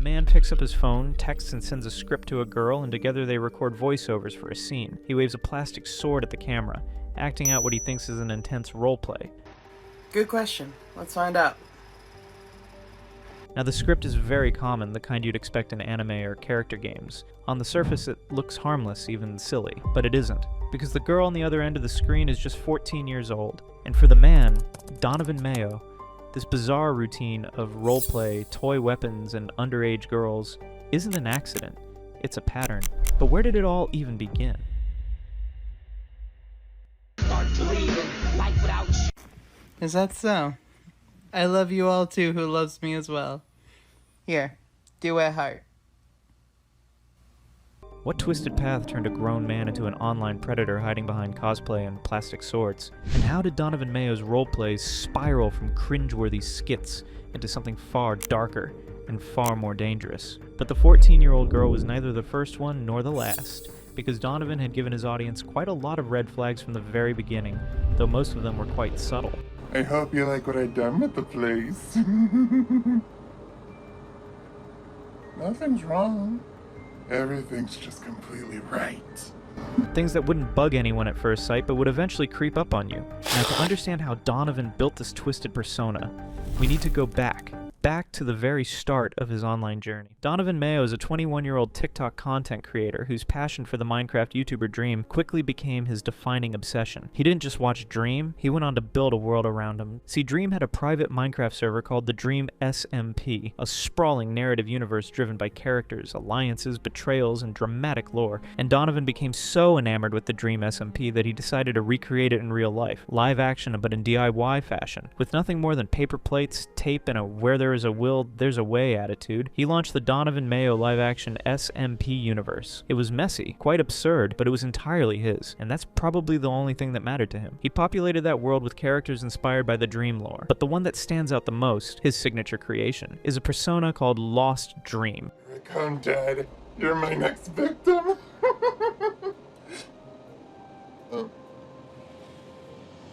man picks up his phone, texts and sends a script to a girl, and together they record voiceovers for a scene. He waves a plastic sword at the camera, acting out what he thinks is an intense roleplay. Good question. Let's find out. Now the script is very common, the kind you'd expect in anime or character games. On the surface it looks harmless, even silly, but it isn't, because the girl on the other end of the screen is just 14 years old. And for the man, Donovan Mayo, this bizarre routine of roleplay, toy weapons, and underage girls isn't an accident, it's a pattern. But where did it all even begin? Is that so? I love you all too, who loves me as well. Here, do a heart. What twisted path turned a grown man into an online predator hiding behind cosplay and plastic swords? And how did Donovan Mayo's roleplays spiral from cringeworthy skits into something far darker and far more dangerous? But the 14-year-old girl was neither the first one nor the last, because Donovan had given his audience quite a lot of red flags from the very beginning, though most of them were quite subtle. I hope you like what I've done with the place. Nothing's wrong. Everything's just completely right. Things that wouldn't bug anyone at first sight, but would eventually creep up on you. Now, to understand how Donovan built this twisted persona, we need to go back to the very start of his online journey. Donovan Mayo is a 21-year-old TikTok content creator whose passion for the Minecraft YouTuber Dream quickly became his defining obsession. He didn't just watch Dream, he went on to build a world around him. See, Dream had a private Minecraft server called the Dream SMP, a sprawling narrative universe driven by characters, alliances, betrayals, and dramatic lore. And Donovan became so enamored with the Dream SMP that he decided to recreate it in real life, live action but in DIY fashion. With nothing more than paper plates, tape, and a where there is a will, there's a way attitude, he launched the Donovan Mayo live-action SMP universe. It was messy, quite absurd, but it was entirely his, and that's probably the only thing that mattered to him. He populated that world with characters inspired by the Dream lore, but the one that stands out the most, his signature creation, is a persona called Lost Dream. Here I come, Dad. You're my next victim. Oh.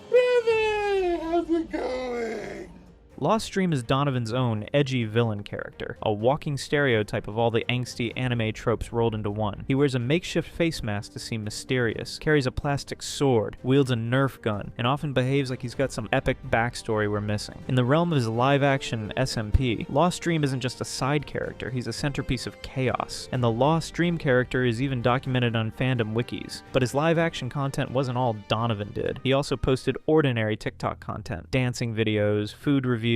Brother, how's it going? Lost Dream is Donovan's own edgy villain character, a walking stereotype of all the angsty anime tropes rolled into one. He wears a makeshift face mask to seem mysterious, carries a plastic sword, wields a Nerf gun, and often behaves like he's got some epic backstory we're missing. In the realm of his live-action SMP, Lost Dream isn't just a side character, he's a centerpiece of chaos, and the Lost Dream character is even documented on fandom wikis. But his live-action content wasn't all Donovan did. He also posted ordinary TikTok content, dancing videos, food reviews,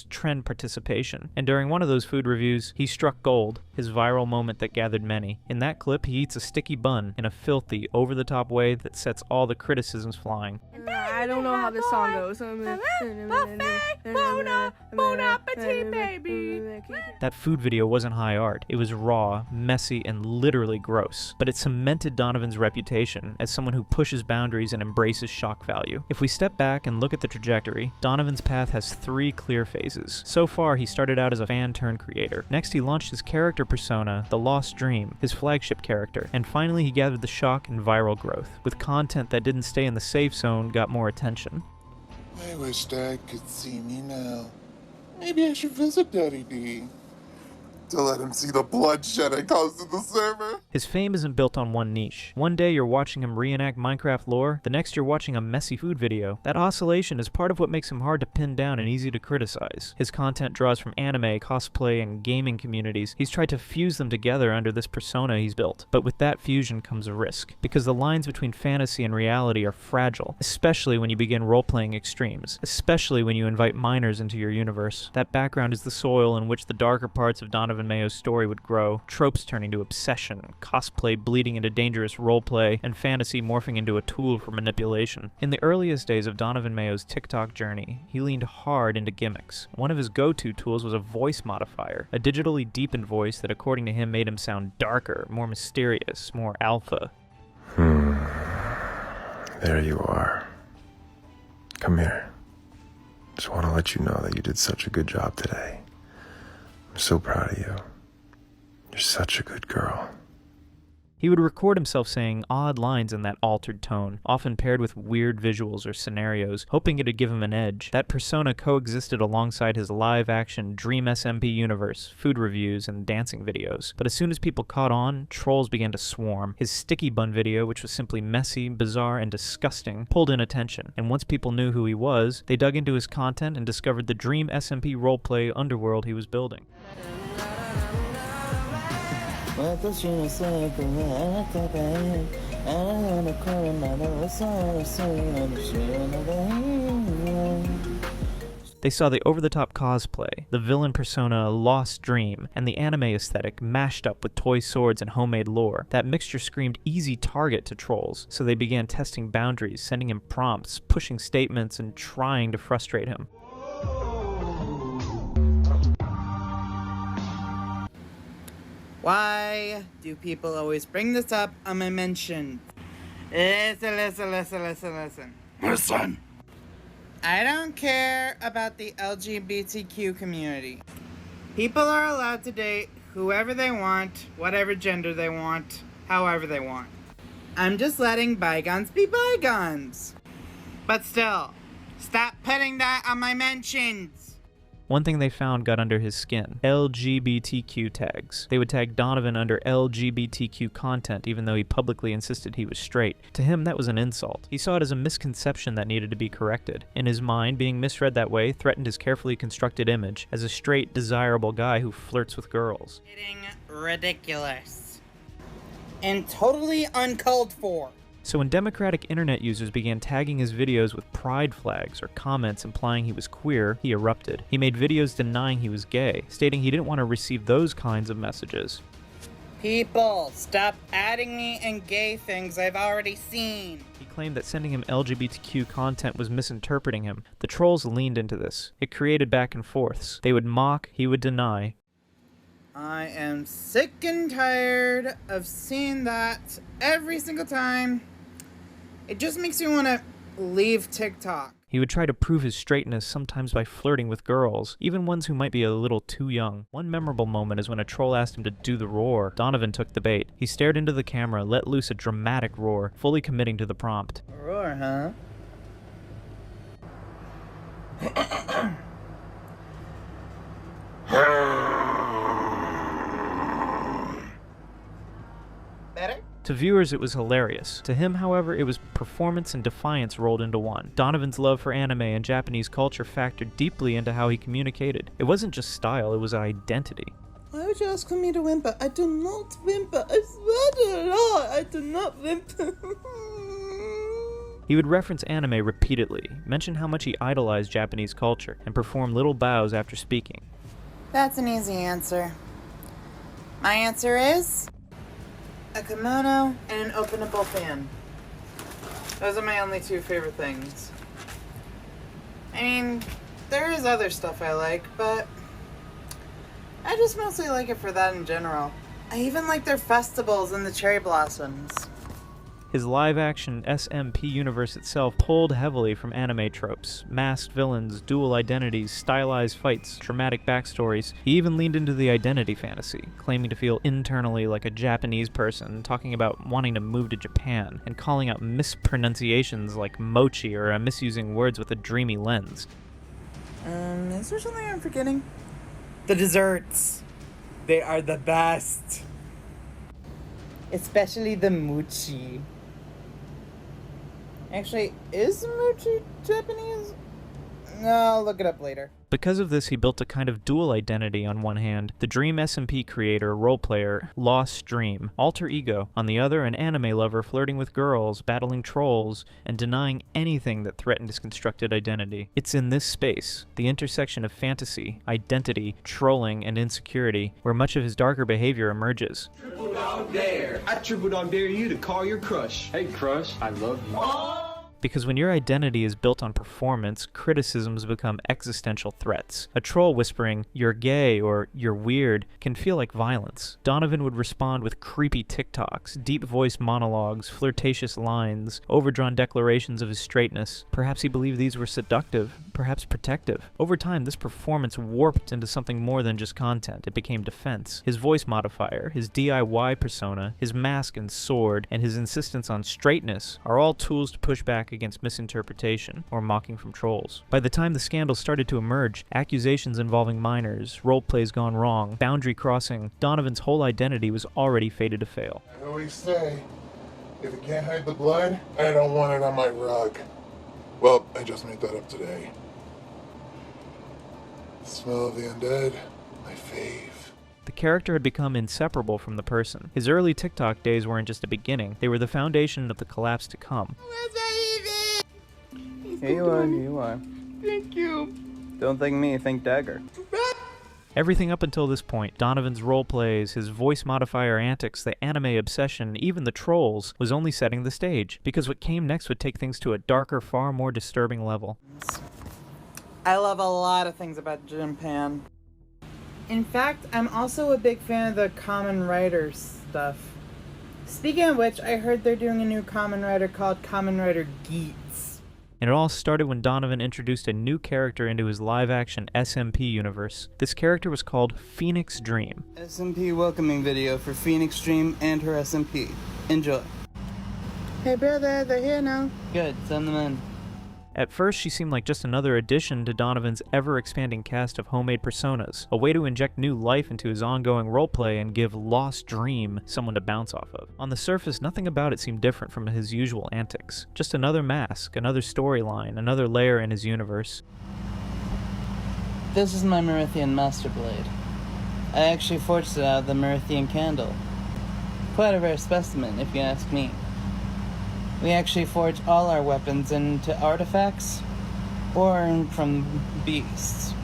trend participation, and during one of those food reviews, he struck gold, his viral moment that gathered many. In that clip, he eats a sticky bun in a filthy, over-the-top way that sets all the criticisms flying. I don't know how this song goes. Bon appetit, baby. That food video wasn't high art. It was raw, messy, and literally gross. But it cemented Donovan's reputation as someone who pushes boundaries and embraces shock value. If we step back and look at the trajectory, Donovan's path has three clear phases. So far, he started out as a fan-turned-creator. Next, he launched his character persona, the Lost Dream, his flagship character. And finally, he gathered the shock and viral growth, with content that didn't stay in the safe zone got more attention. I wish Dad could see me now. Maybe I should visit Daddy D to let him see the bloodshed I caused in the server. His fame isn't built on one niche. One day you're watching him reenact Minecraft lore, the next you're watching a messy food video. That oscillation is part of what makes him hard to pin down and easy to criticize. His content draws from anime, cosplay, and gaming communities. He's tried to fuse them together under this persona he's built. But with that fusion comes a risk, because the lines between fantasy and reality are fragile, especially when you begin role-playing extremes, especially when you invite minors into your universe. That background is the soil in which the darker parts of Donovan Mayo's story would grow, tropes turning to obsession, cosplay bleeding into dangerous roleplay, and fantasy morphing into a tool for manipulation. In the earliest days of Donovan Mayo's TikTok journey, he leaned hard into gimmicks. One of his go-to tools was a voice modifier, a digitally deepened voice that according to him made him sound darker, more mysterious, more alpha. There you are. Come here. Just want to let you know that you did such a good job today. I'm so proud of you. You're such a good girl. He would record himself saying odd lines in that altered tone, often paired with weird visuals or scenarios, hoping it'd give him an edge. That persona coexisted alongside his live-action Dream SMP universe, food reviews, and dancing videos. But as soon as people caught on, trolls began to swarm. His sticky bun video, which was simply messy, bizarre, and disgusting, pulled in attention. And once people knew who he was, they dug into his content and discovered the Dream SMP roleplay underworld he was building. They saw the over-the-top cosplay, the villain persona Lost Dream, and the anime aesthetic mashed up with toy swords and homemade lore. That mixture screamed easy target to trolls, so they began testing boundaries, sending him prompts, pushing statements, and trying to frustrate him. Why do people always bring this up on my mention? Listen. Listen. I don't care about the LGBTQ community. People are allowed to date whoever they want, whatever gender they want, however they want. I'm just letting bygones be bygones. But still, stop putting that on my mentions. One thing they found got under his skin: LGBTQ tags. They would tag Donovan under LGBTQ content even though he publicly insisted he was straight. To him, that was an insult. He saw it as a misconception that needed to be corrected. In his mind, being misread that way threatened his carefully constructed image as a straight, desirable guy who flirts with girls. Getting ridiculous. And totally uncalled for. So when democratic internet users began tagging his videos with pride flags or comments implying he was queer, he erupted. He made videos denying he was gay, stating he didn't want to receive those kinds of messages. People, stop adding me in gay things I've already seen. He claimed that sending him LGBTQ content was misinterpreting him. The trolls leaned into this. It created back and forths. They would mock, he would deny. I am sick and tired of seeing that every single time. It just makes me want to leave TikTok. He would try to prove his straightness, sometimes by flirting with girls, even ones who might be a little too young. One memorable moment is when a troll asked him to do the roar. Donovan took the bait. He stared into the camera, let loose a dramatic roar, fully committing to the prompt. Roar, huh? Better? To viewers, it was hilarious. To him, however, it was performance and defiance rolled into one. Donovan's love for anime and Japanese culture factored deeply into how he communicated. It wasn't just style, it was identity. Why would you ask me to whimper? I do not whimper. I swear to God, I do not whimper. He would reference anime repeatedly, mention how much he idolized Japanese culture, and perform little bows after speaking. That's an easy answer. My answer is a kimono and an openable fan. Those are my only two favorite things. I mean, there is other stuff I like, but I just mostly like it for that in general. I even like their festivals and the cherry blossoms. His live-action SMP universe itself pulled heavily from anime tropes, masked villains, dual identities, stylized fights, dramatic backstories. He even leaned into the identity fantasy, claiming to feel internally like a Japanese person, talking about wanting to move to Japan, and calling out mispronunciations like mochi or misusing words with a dreamy lens. Is there something I'm forgetting? The desserts. They are the best. Especially the mochi. Actually, is mochi Japanese? No, I'll look it up later. Because of this, he built a kind of dual identity on one hand, the Dream SMP creator, roleplayer, Lost Dream, alter ego, on the other an anime lover flirting with girls, battling trolls, and denying anything that threatened his constructed identity. It's in this space, the intersection of fantasy, identity, trolling, and insecurity, where much of his darker behavior emerges. Triple dog dare. I triple dog dare you to call your crush. Hey crush, I love you. Because when your identity is built on performance, criticisms become existential threats. A troll whispering, "You're gay," or "You're weird," can feel like violence. Donovan would respond with creepy TikToks, deep-voiced monologues, flirtatious lines, overdrawn declarations of his straightness. Perhaps he believed these were seductive, perhaps protective. Over time, this performance warped into something more than just content. It became defense. His voice modifier, his DIY persona, his mask and sword, and his insistence on straightness are all tools to push back against misinterpretation or mocking from trolls. By the time the scandal started to emerge, accusations involving minors, role plays gone wrong, boundary crossing, Donovan's whole identity was already fated to fail. I always say, if it can't hide the blood, I don't want it on my rug. Well, I just made that up today. The smell of the undead, my fave. The character had become inseparable from the person. His early TikTok days weren't just a beginning, they were the foundation of the collapse to come. Here you are, here you are. Thank you. Don't thank me, thank Dagger. Everything up until this point, Donovan's role plays, his voice modifier antics, the anime obsession, even the trolls, was only setting the stage, because what came next would take things to a darker, far more disturbing level. I love a lot of things about Japan. In fact, I'm also a big fan of the Kamen Rider stuff. Speaking of which, I heard they're doing a new Kamen Rider called Kamen Rider Geats. And it all started when Donovan introduced a new character into his live-action SMP universe. This character was called Phoenix Dream. SMP welcoming video for Phoenix Dream and her SMP. Enjoy. Hey brother, they're here now. Good, send them in. At first, she seemed like just another addition to Donovan's ever-expanding cast of homemade personas, a way to inject new life into his ongoing roleplay and give Lost Dream someone to bounce off of. On the surface, nothing about it seemed different from his usual antics. Just another mask, another storyline, another layer in his universe. This is my Merithian Master Blade. I actually forged it out of the Merithian candle. Quite a rare specimen, if you ask me. We actually forge all our weapons into artifacts born from beasts.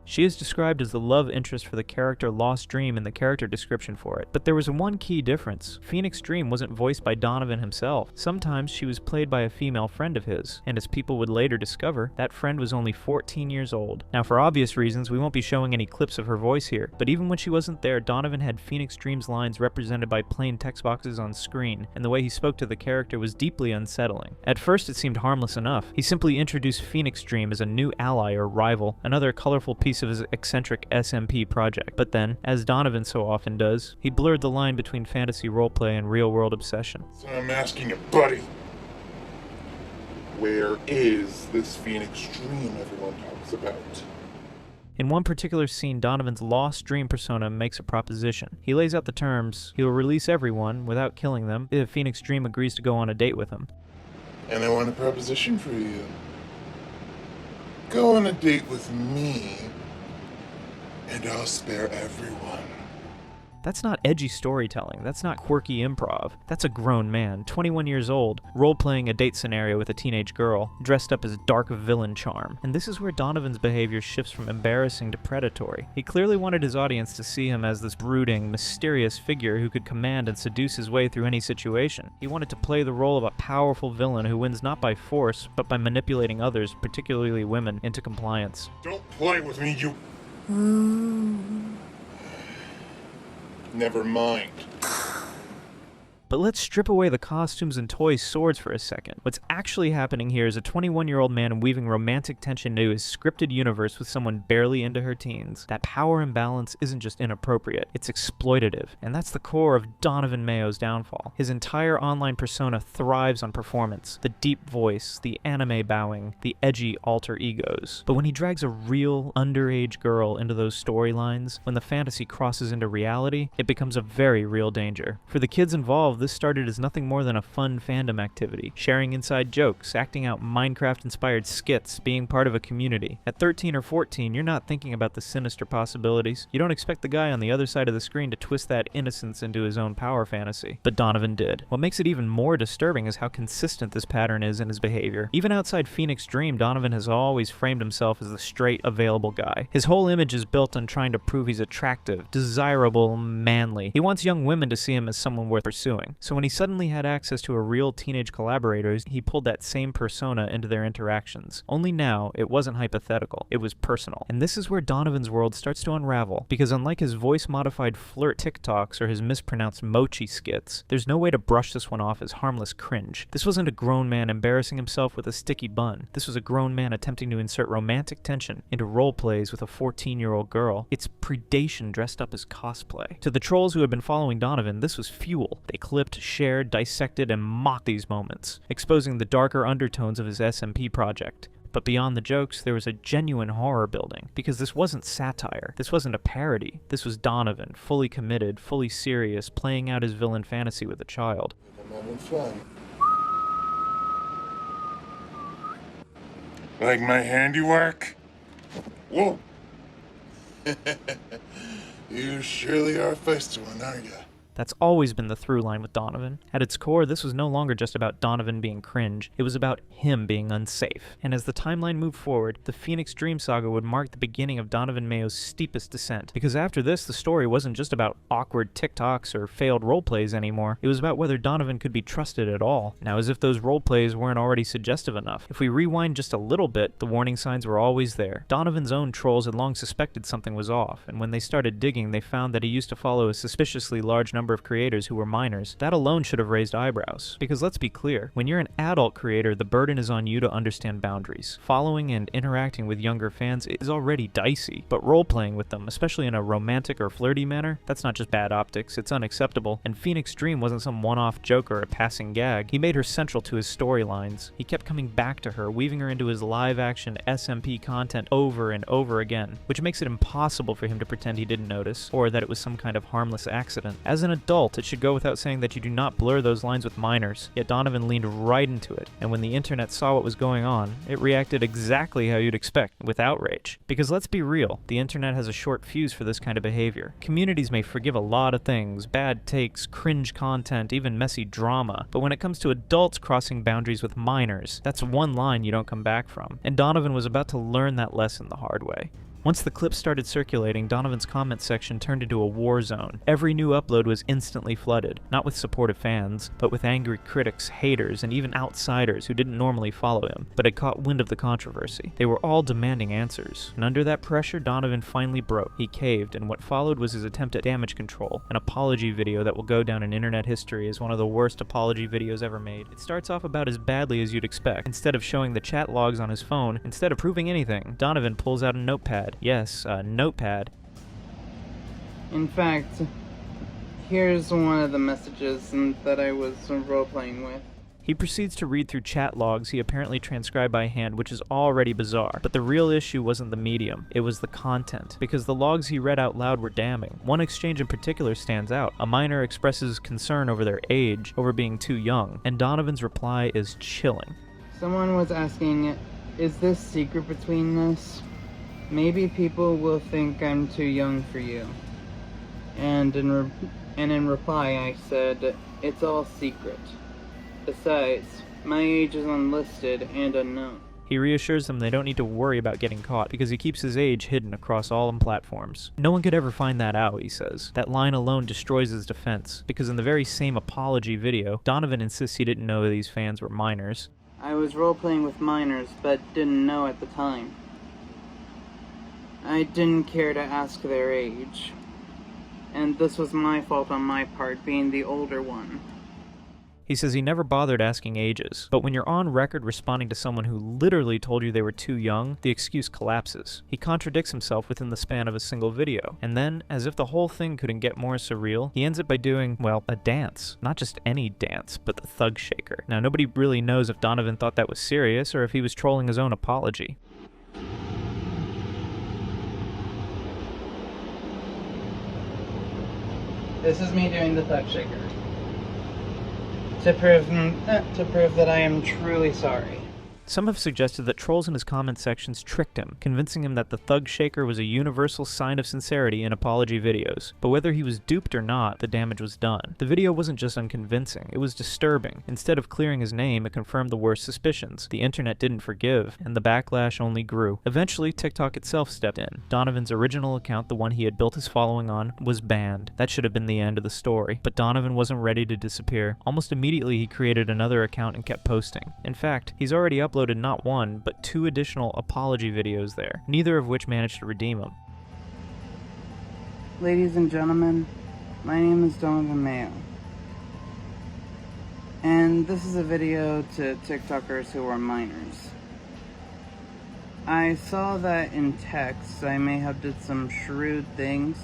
She is described as the love interest for the character Lost Dream in the character description for it, but there was one key difference. Phoenix Dream wasn't voiced by Donovan himself. Sometimes she was played by a female friend of his, and as people would later discover, that friend was only 14 years old. Now for obvious reasons, we won't be showing any clips of her voice here, but even when she wasn't there, Donovan had Phoenix Dream's lines represented by plain text boxes on screen, and the way he spoke to the character was deeply unsettling. At first it seemed harmless enough. He simply introduced Phoenix Dream as a new ally or rival, another colorful piece of his eccentric SMP project. But then, as Donovan so often does, he blurred the line between fantasy roleplay and real-world obsession. So I'm asking you, buddy, where is this Phoenix Dream everyone talks about? In one particular scene, Donovan's Lost Dream persona makes a proposition. He lays out the terms. He will release everyone without killing them if Phoenix Dream agrees to go on a date with him. And I want a proposition for you. Go on a date with me, and I'll spare everyone. That's not edgy storytelling. That's not quirky improv. That's a grown man, 21 years old, role-playing a date scenario with a teenage girl, dressed up as dark villain charm. And this is where Donovan's behavior shifts from embarrassing to predatory. He clearly wanted his audience to see him as this brooding, mysterious figure who could command and seduce his way through any situation. He wanted to play the role of a powerful villain who wins not by force, but by manipulating others, particularly women, into compliance. Don't play with me, you... Never mind. But let's strip away the costumes and toy swords for a second. What's actually happening here is a 21-year-old man weaving romantic tension into his scripted universe with someone barely into her teens. That power imbalance isn't just inappropriate, it's exploitative. And that's the core of Donovan Mayo's downfall. His entire online persona thrives on performance, the deep voice, the anime bowing, the edgy alter egos. But when he drags a real, underage girl into those storylines, when the fantasy crosses into reality, it becomes a very real danger. For the kids involved, this started as nothing more than a fun fandom activity, sharing inside jokes, acting out Minecraft-inspired skits, being part of a community. At 13 or 14, you're not thinking about the sinister possibilities. You don't expect the guy on the other side of the screen to twist that innocence into his own power fantasy. But Donovan did. What makes it even more disturbing is how consistent this pattern is in his behavior. Even outside Phoenix Dream, Donovan has always framed himself as the straight, available guy. His whole image is built on trying to prove he's attractive, desirable, manly. He wants young women to see him as someone worth pursuing. challenging. So when he suddenly had access to a real teenage collaborator, he pulled that same persona into their interactions. Only now, it wasn't hypothetical, it was personal. And this is where Donovan's world starts to unravel, because unlike his voice-modified flirt TikToks or his mispronounced mochi skits, there's no way to brush this one off as harmless cringe. This wasn't a grown man embarrassing himself with a sticky bun. This was a grown man attempting to insert romantic tension into role plays with a 14-year-old girl. It's predation dressed up as cosplay. To the trolls who had been following Donovan, this was fuel. They clipped, shared, dissected, and mocked these moments, exposing the darker undertones of his SMP project. But beyond the jokes, there was a genuine horror building, because this wasn't satire, this wasn't a parody, this was Donovan, fully committed, fully serious, playing out his villain fantasy with a child. I'm having fun. Like my handiwork? Whoa! You surely are a feisty one, aren't you? That's always been the through line with Donovan. At its core, this was no longer just about Donovan being cringe, it was about him being unsafe. And as the timeline moved forward, the Phoenix Dream saga would mark the beginning of Donovan Mayo's steepest descent. Because after this, the story wasn't just about awkward TikToks or failed roleplays anymore, it was about whether Donovan could be trusted at all. Now, as if those roleplays weren't already suggestive enough, if we rewind just a little bit, the warning signs were always there. Donovan's own trolls had long suspected something was off, and when they started digging, they found that he used to follow a suspiciously large number of creators who were minors. That alone should have raised eyebrows. Because let's be clear, when you're an adult creator, the burden is on you to understand boundaries. Following and interacting with younger fans is already dicey, but role-playing with them, especially in a romantic or flirty manner, that's not just bad optics, it's unacceptable. And Phoenix Dream wasn't some one-off joke or a passing gag. He made her central to his storylines. He kept coming back to her, weaving her into his live-action SMP content over and over again, which makes it impossible for him to pretend he didn't notice, or that it was some kind of harmless accident. As an adult, it should go without saying that you do not blur those lines with minors, yet Donovan leaned right into it, and when the internet saw what was going on, it reacted exactly how you'd expect, with outrage. Because let's be real, the internet has a short fuse for this kind of behavior. Communities may forgive a lot of things, bad takes, cringe content, even messy drama, but when it comes to adults crossing boundaries with minors, that's one line you don't come back from. And Donovan was about to learn that lesson the hard way. Once the clips started circulating, Donovan's comment section turned into a war zone. Every new upload was instantly flooded, not with supportive fans, but with angry critics, haters, and even outsiders who didn't normally follow him, but had caught wind of the controversy. They were all demanding answers, and under that pressure, Donovan finally broke. He caved, and what followed was his attempt at damage control, an apology video that will go down in internet history as one of the worst apology videos ever made. It starts off about as badly as you'd expect. Instead of showing the chat logs on his phone, instead of proving anything, Donovan pulls out a notepad. Yes, a notepad. In fact, here's one of the messages that I was role-playing with. He proceeds to read through chat logs he apparently transcribed by hand, which is already bizarre. But the real issue wasn't the medium, it was the content. Because the logs he read out loud were damning. One exchange in particular stands out. A minor expresses concern over their age, over being too young, and Donovan's reply is chilling. Someone was asking, is this secret between us? Maybe people will think I'm too young for you. And in reply I said, it's all secret. Besides, my age is unlisted and unknown. He reassures them they don't need to worry about getting caught because he keeps his age hidden across all platforms. No one could ever find that out, he says. That line alone destroys his defense, because in the very same apology video, Donovan insists he didn't know these fans were minors. I was role-playing with minors, but didn't know at the time. I didn't care to ask their age. And this was my fault on my part, being the older one. He says he never bothered asking ages, but when you're on record responding to someone who literally told you they were too young, the excuse collapses. He contradicts himself within the span of a single video, and then, as if the whole thing couldn't get more surreal, he ends it by doing, well, a dance. Not just any dance, but the thug shaker. Now, nobody really knows if Donovan thought that was serious or if he was trolling his own apology. This is me doing the thug shaker. To prove that I am truly sorry. Some have suggested that trolls in his comment sections tricked him, convincing him that the thug shaker was a universal sign of sincerity in apology videos. But whether he was duped or not, the damage was done. The video wasn't just unconvincing, it was disturbing. Instead of clearing his name, it confirmed the worst suspicions. The internet didn't forgive, and the backlash only grew. Eventually, TikTok itself stepped in. Donovan's original account, the one he had built his following on, was banned. That should have been the end of the story. But Donovan wasn't ready to disappear. Almost immediately, he created another account and kept posting. In fact, he's already uploaded not one, but 2 additional apology videos there, neither of which managed to redeem him. Ladies and gentlemen, my name is Donovan Mayo. And this is a video to TikTokers who are minors. I saw that in text I may have did some shrewd things.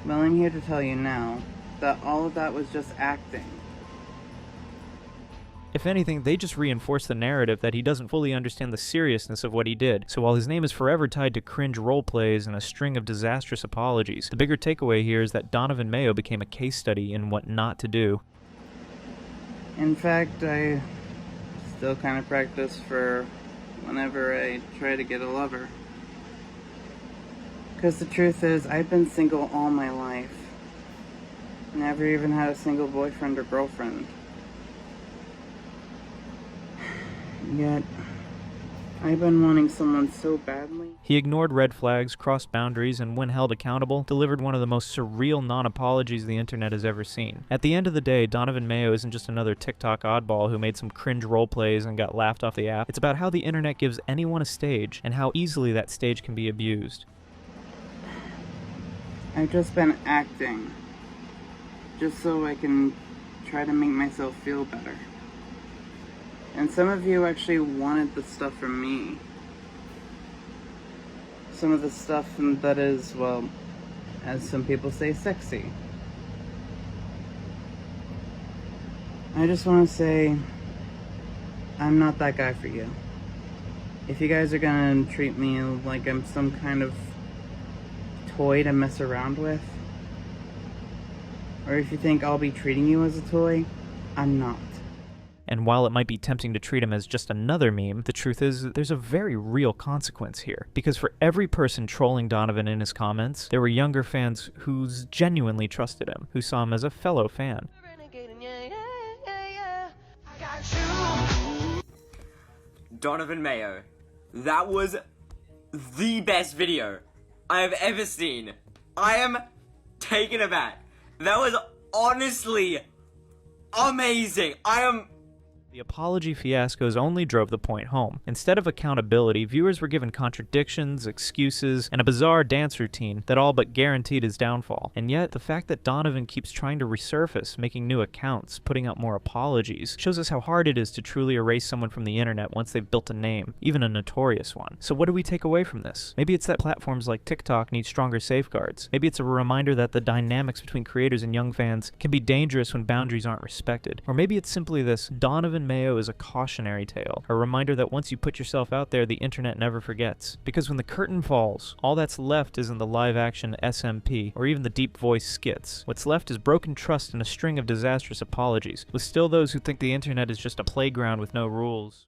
Well, I'm here to tell you now that all of that was just acting. If anything, they just reinforce the narrative that he doesn't fully understand the seriousness of what he did. So while his name is forever tied to cringe roleplays and a string of disastrous apologies, the bigger takeaway here is that Donovan Mayo became a case study in what not to do. In fact, I still kind of practice for whenever I try to get a lover. Because the truth is, I've been single all my life. Never even had a single boyfriend or girlfriend. Yet, I've been wanting someone so badly. He ignored red flags, crossed boundaries, and when held accountable, delivered one of the most surreal non-apologies the internet has ever seen. At the end of the day, Donovan Mayo isn't just another TikTok oddball who made some cringe roleplays and got laughed off the app. It's about how the internet gives anyone a stage, and how easily that stage can be abused. I've just been acting, just so I can try to make myself feel better. And some of you actually wanted the stuff from me. Some of the stuff that is, well, as some people say, sexy. I just want to say, I'm not that guy for you. If you guys are gonna treat me like I'm some kind of toy to mess around with, or if you think I'll be treating you as a toy, I'm not. And while it might be tempting to treat him as just another meme, the truth is there's a very real consequence here. Because for every person trolling Donovan in his comments, there were younger fans who genuinely trusted him, who saw him as a fellow fan. Donovan Mayo. That was the best video I have ever seen. I am taken aback. That was honestly amazing. The apology fiascos only drove the point home. Instead of accountability, viewers were given contradictions, excuses, and a bizarre dance routine that all but guaranteed his downfall. And yet, the fact that Donovan keeps trying to resurface, making new accounts, putting out more apologies, shows us how hard it is to truly erase someone from the internet once they've built a name, even a notorious one. So what do we take away from this? Maybe it's that platforms like TikTok need stronger safeguards. Maybe it's a reminder that the dynamics between creators and young fans can be dangerous when boundaries aren't respected. Or maybe it's simply this: Donovan Mayo is a cautionary tale, a reminder that once you put yourself out there, the internet never forgets. Because when the curtain falls, all that's left isn't the live-action SMP, or even the deep voice skits. What's left is broken trust and a string of disastrous apologies, with still those who think the internet is just a playground with no rules.